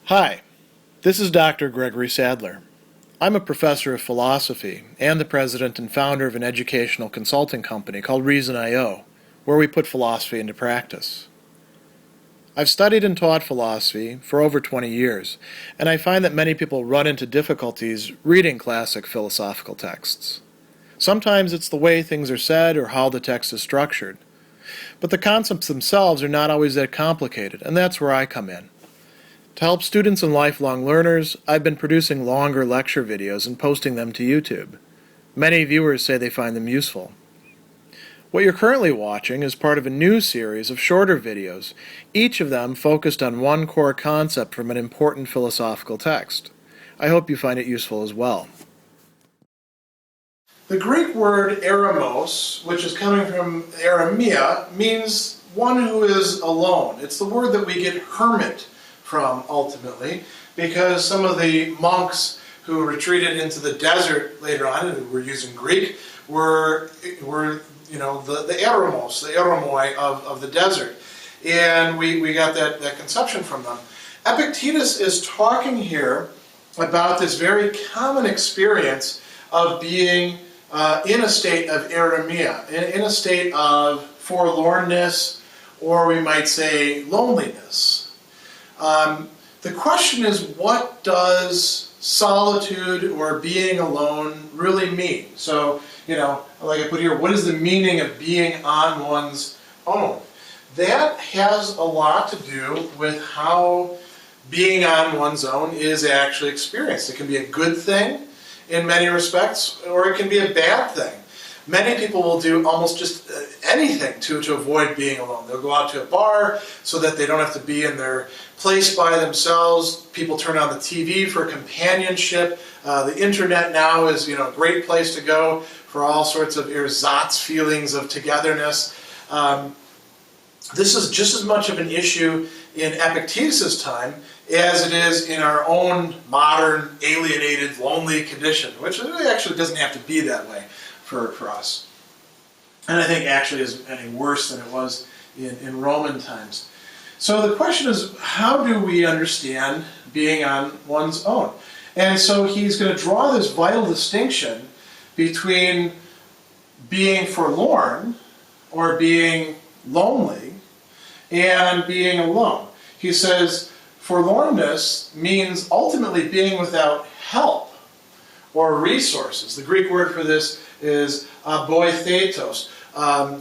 Hi, this is Dr. Gregory Sadler. I'm a professor of philosophy and the president and founder of an educational consulting company called Reason.io, where we put philosophy into practice. I've studied and taught philosophy for over 20 years, and I find that many people run into difficulties reading classic philosophical texts. Sometimes it's the way things are said or how the text is structured. But the concepts themselves are not always that complicated, and that's where I come in. To help students and lifelong learners, I've been producing longer lecture videos and posting them to YouTube. Many viewers say they find them useful. What you're currently watching is part of a new series of shorter videos, each of them focused on one core concept from an important philosophical text. I hope you find it useful as well. The Greek word eremos, which is coming from eremia, means one who is alone. It's the word that we get hermit from, ultimately, because some of the monks who retreated into the desert later on, and who were using Greek, were the eremos, the eremoi of the desert. And we got that conception from them. Epictetus is talking here about this very common experience of being in a state of eremia, in a state of forlornness, or we might say loneliness. The question is, what does solitude or being alone really mean? So, like I put here, what is the meaning of being on one's own? That has a lot to do with how being on one's own is actually experienced. It can be a good thing in many respects, or it can be a bad thing. Many people will do almost just anything to avoid being alone. They'll go out to a bar so that they don't have to be in their place by themselves. People turn on the TV for companionship. The internet now is a great place to go for all sorts of ersatz feelings of togetherness. This is just as much of an issue in Epictetus' time as it is in our own modern, alienated, lonely condition, which actually doesn't have to be that way for us. And I think actually is any worse than it was in Roman times. So the question is, how do we understand being on one's own? And so he's going to draw this vital distinction between being forlorn or being lonely and being alone. He says forlornness means ultimately being without help or resources. The Greek word for this is aboithetos.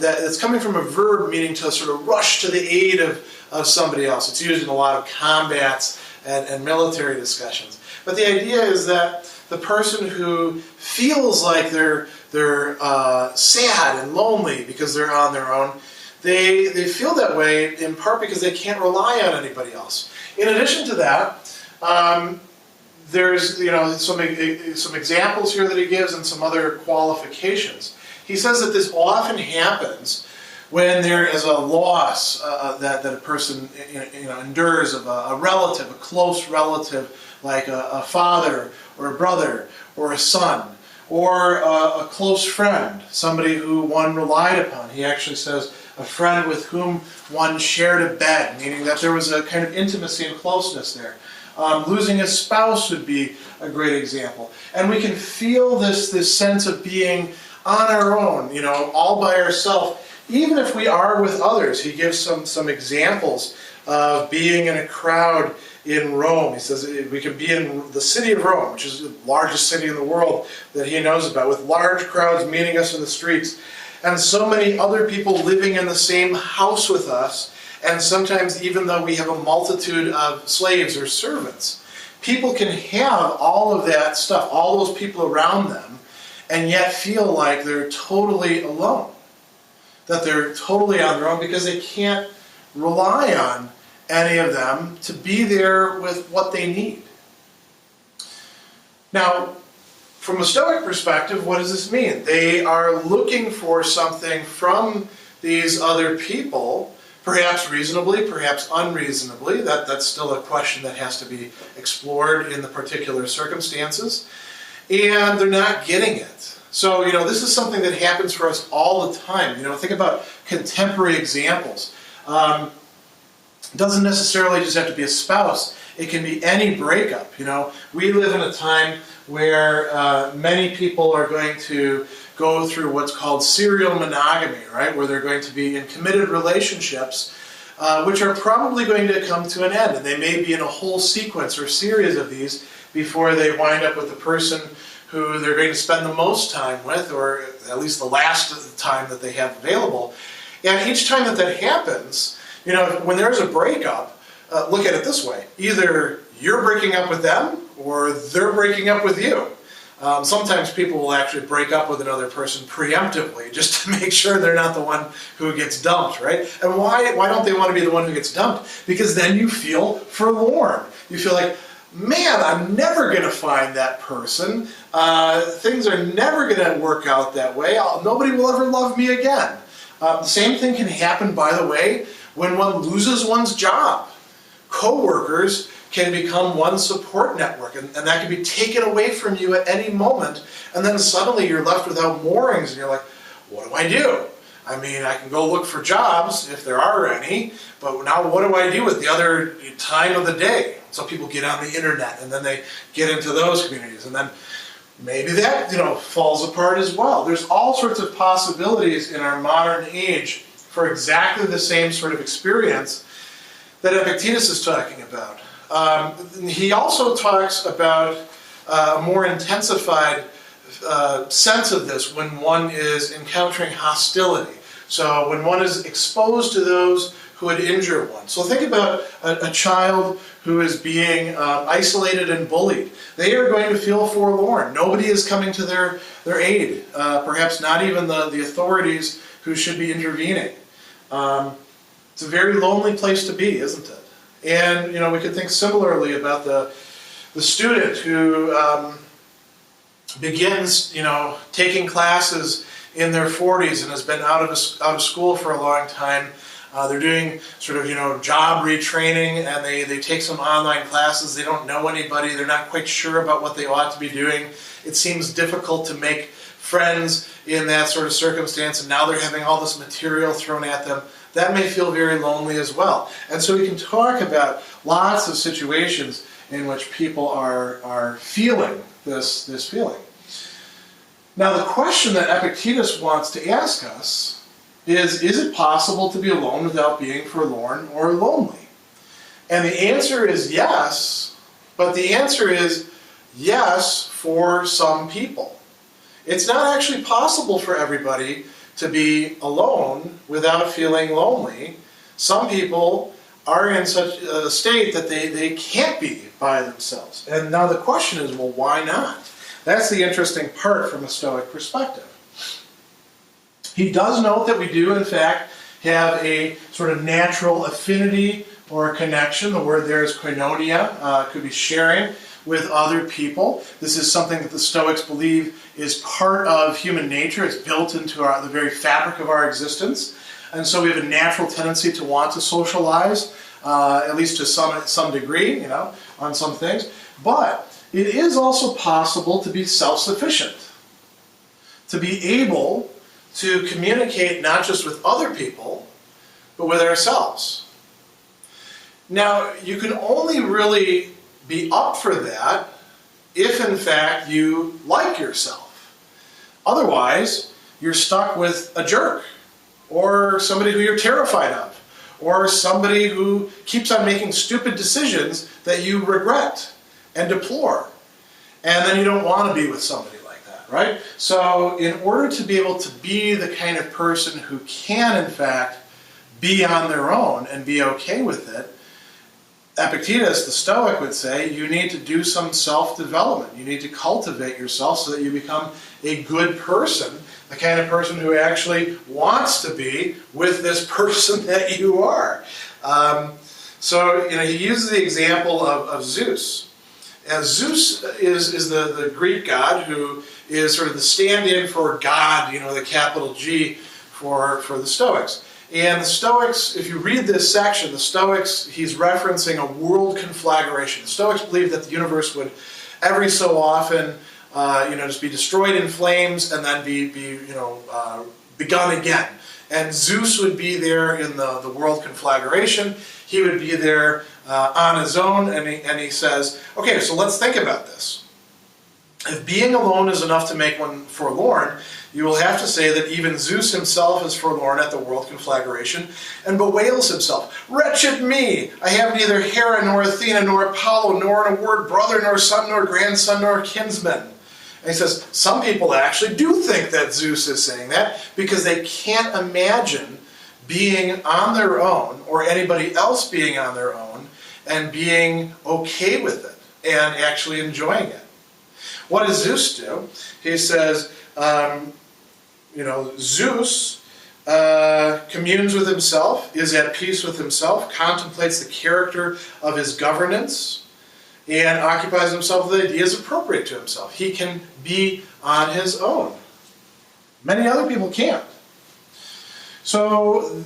It's coming from a verb meaning to sort of rush to the aid of somebody else. It's used in a lot of combats and military discussions. But the idea is that the person who feels like they're sad and lonely because they're on their own, they feel that way in part because they can't rely on anybody else. In addition to that, there's some examples here that he gives and some other qualifications. He says that this often happens when there is a loss that a person endures of a relative, a close relative, like a father or a brother or a son, or a close friend, somebody who one relied upon. He actually says a friend with whom one shared a bed, meaning that there was a kind of intimacy and closeness there. Losing a spouse would be a great example. And we can feel this sense of being on our own, all by ourselves, even if we are with others. He gives some examples of being in a crowd in Rome. He says we can be in the city of Rome, which is the largest city in the world that he knows about, with large crowds meeting us in the streets, and so many other people living in the same house with us. And sometimes even though we have a multitude of slaves or servants, people can have all of that stuff, all those people around them, and yet feel like they're totally alone. That they're totally on their own because they can't rely on any of them to be there with what they need. Now, from a Stoic perspective, what does this mean? They are looking for something from these other people, perhaps reasonably, perhaps unreasonably. That's still a question that has to be explored in the particular circumstances. And they're not getting it. So, this is something that happens for us all the time. Think about contemporary examples. It doesn't necessarily just have to be a spouse. It can be any breakup. We live in a time where many people are going to go through what's called serial monogamy, right? Where they're going to be in committed relationships, which are probably going to come to an end. And they may be in a whole sequence or series of these before they wind up with the person who they're going to spend the most time with, or at least the last time that they have available. And each time that happens, when there's a breakup, look at it this way. Either you're breaking up with them, or they're breaking up with you. Sometimes people will actually break up with another person preemptively, just to make sure they're not the one who gets dumped, right? And why don't they want to be the one who gets dumped? Because then you feel forlorn. You feel like, man, I'm never going to find that person. Things are never going to work out that way. Nobody will ever love me again. The same thing can happen, by the way, when one loses one's job. Co-workers can become one's support network, and that can be taken away from you at any moment, and then suddenly you're left without moorings, and you're like, what do I do? I mean, I can go look for jobs, if there are any, but now what do I do with the other time of the day? So people get on the internet, and then they get into those communities, and then maybe that, falls apart as well. There's all sorts of possibilities in our modern age for exactly the same sort of experience that Epictetus is talking about. He also talks about a more intensified sense of this when one is encountering hostility. So when one is exposed to those who would injure one. So think about a child who is being isolated and bullied. They are going to feel forlorn. Nobody is coming to their aid, perhaps not even the authorities who should be intervening. It's a very lonely place to be, isn't it? And we could think similarly about the student who begins taking classes in their 40s and has been out of school for a long time. They're doing sort of job retraining, and they take some online classes. They don't know anybody. They're not quite sure about what they ought to be doing. It seems difficult to make friends in that sort of circumstance, and now they're having all this material thrown at them. That may feel very lonely as well. And so we can talk about lots of situations in which people are feeling this feeling. Now the question that Epictetus wants to ask us is it possible to be alone without being forlorn or lonely? And the answer is yes, but the answer is yes for some people. It's not actually possible for everybody to be alone without feeling lonely. Some people are in such a state that they can't be by themselves. And now the question is, well, why not? That's the interesting part from a Stoic perspective. He does note that we do, in fact, have a sort of natural affinity or a connection. The word there is koinonia, could be sharing with other people. This is something that the Stoics believe is part of human nature. It's built into the very fabric of our existence. And so we have a natural tendency to want to socialize, at least to some degree, on some things. But it is also possible to be self-sufficient, to be able to communicate not just with other people, but with ourselves. Now, you can only really be up for that if, in fact, you like yourself. Otherwise, you're stuck with a jerk, or somebody who you're terrified of, or somebody who keeps on making stupid decisions that you regret and deplore. And then you don't want to be with somebody like that, right? So in order to be able to be the kind of person who can, in fact, be on their own and be okay with it, Epictetus, the Stoic, would say you need to do some self-development. You need to cultivate yourself so that you become a good person, the kind of person who actually wants to be with this person that you are. So he uses the example of Zeus. As Zeus is the Greek god who is sort of the stand-in for God, the capital G for the Stoics. And the Stoics, if you read this section, the Stoics, he's referencing a world conflagration. The Stoics believe that the universe would every so often, just be destroyed in flames and then be begun again. And Zeus would be there in the world conflagration. He would be there on his own, and he says, okay, so let's think about this. If being alone is enough to make one forlorn, you will have to say that even Zeus himself is forlorn at the world conflagration, and bewails himself. Wretched me! I have neither Hera, nor Athena, nor Apollo, nor in a word brother, nor son, nor grandson, nor kinsman. And he says, some people actually do think that Zeus is saying that, because they can't imagine being on their own, or anybody else being on their own, and being okay with it, and actually enjoying it. What does Zeus do? He says, Zeus communes with himself, is at peace with himself, contemplates the character of his governance, and occupies himself with ideas appropriate to himself. He can be on his own. Many other people can't. So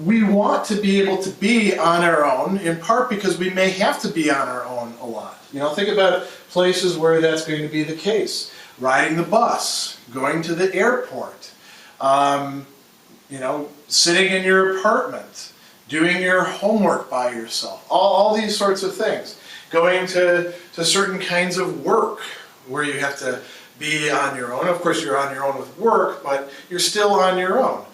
we want to be able to be on our own, in part because we may have to be on our own a lot. Think about places where that's going to be the case. Riding the bus, going to the airport, sitting in your apartment, doing your homework by yourself, all these sorts of things. Going to certain kinds of work where you have to be on your own. Of course, you're on your own with work, but you're still on your own.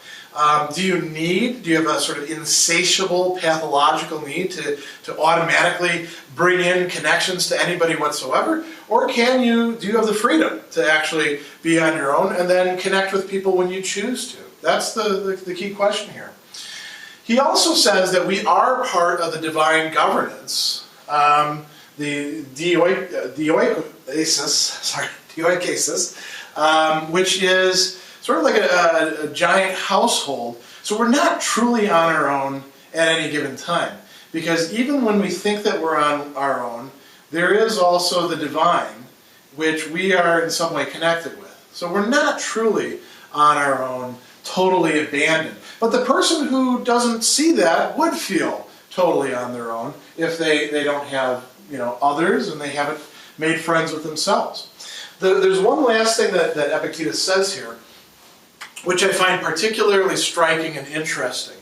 Do you have a sort of insatiable pathological need to automatically bring in connections to anybody whatsoever? Or do you have the freedom to actually be on your own and then connect with people when you choose to? That's the key question here. He also says that we are part of the divine governance, the dioikesis, which is sort of like a giant household. So we're not truly on our own at any given time. Because even when we think that we're on our own, there is also the divine, which we are in some way connected with. So we're not truly on our own, totally abandoned. But the person who doesn't see that would feel totally on their own if they don't have others, and they haven't made friends with themselves. There's one last thing that Epictetus says here, which I find particularly striking and interesting.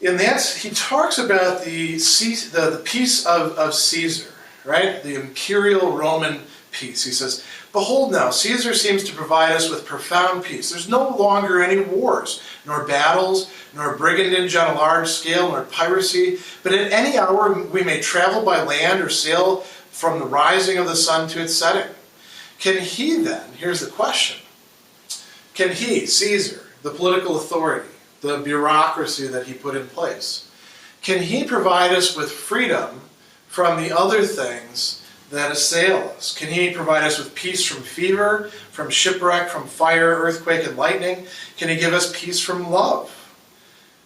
And that's, he talks about the peace of Caesar, right? The imperial Roman peace. He says, behold now, Caesar seems to provide us with profound peace. There's no longer any wars, nor battles, nor brigandage on a large scale, nor piracy, but at any hour we may travel by land or sail from the rising of the sun to its setting. Can he then, here's the question, can he, Caesar, the political authority, the bureaucracy that he put in place, can he provide us with freedom from the other things that assail us? Can he provide us with peace from fever, from shipwreck, from fire, earthquake, and lightning? Can he give us peace from love,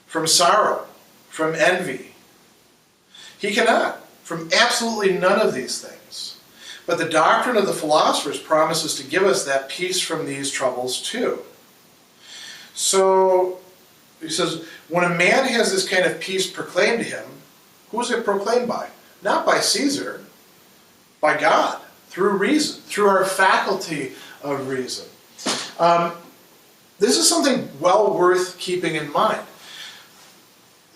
from sorrow, from envy? He cannot, from absolutely none of these things. But the doctrine of the philosophers promises to give us that peace from these troubles too. So, he says, when a man has this kind of peace proclaimed to him, who is it proclaimed by? Not by Caesar, by God, through reason, through our faculty of reason. This is something well worth keeping in mind.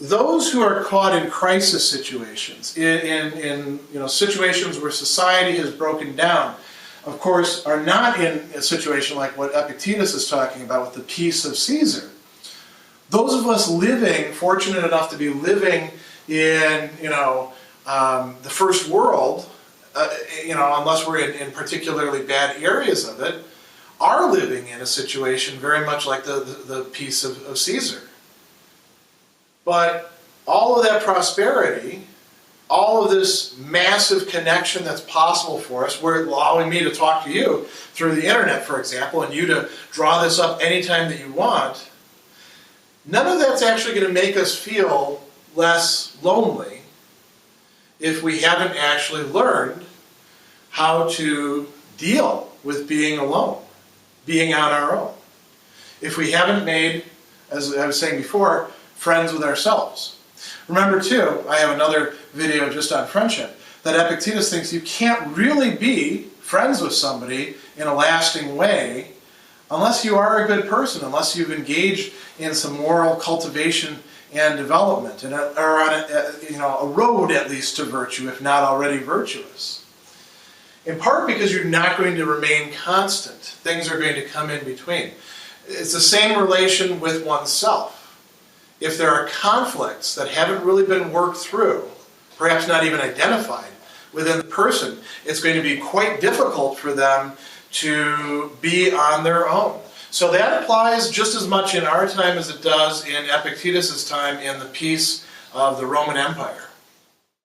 Those who are caught in crisis situations, in situations where society has broken down, of course, are not in a situation like what Epictetus is talking about with the peace of Caesar. Those of us fortunate enough to be living in, the first world, unless we're in particularly bad areas of it, are living in a situation very much like the peace of Caesar. But all of that prosperity, all of this massive connection that's possible for us, we're allowing me to talk to you through the internet, for example, and you to draw this up anytime that you want, none of that's actually going to make us feel less lonely if we haven't actually learned how to deal with being alone, being on our own. If we haven't made, as I was saying before, friends with ourselves. Remember too, I have another video just on friendship, that Epictetus thinks you can't really be friends with somebody in a lasting way unless you are a good person, unless you've engaged in some moral cultivation and development, and are on a road at least to virtue, if not already virtuous. In part because you're not going to remain constant. Things are going to come in between. It's the same relation with oneself. If there are conflicts that haven't really been worked through, perhaps not even identified within the person, it's going to be quite difficult for them to be on their own. So that applies just as much in our time as it does in Epictetus' time in the peace of the Roman Empire.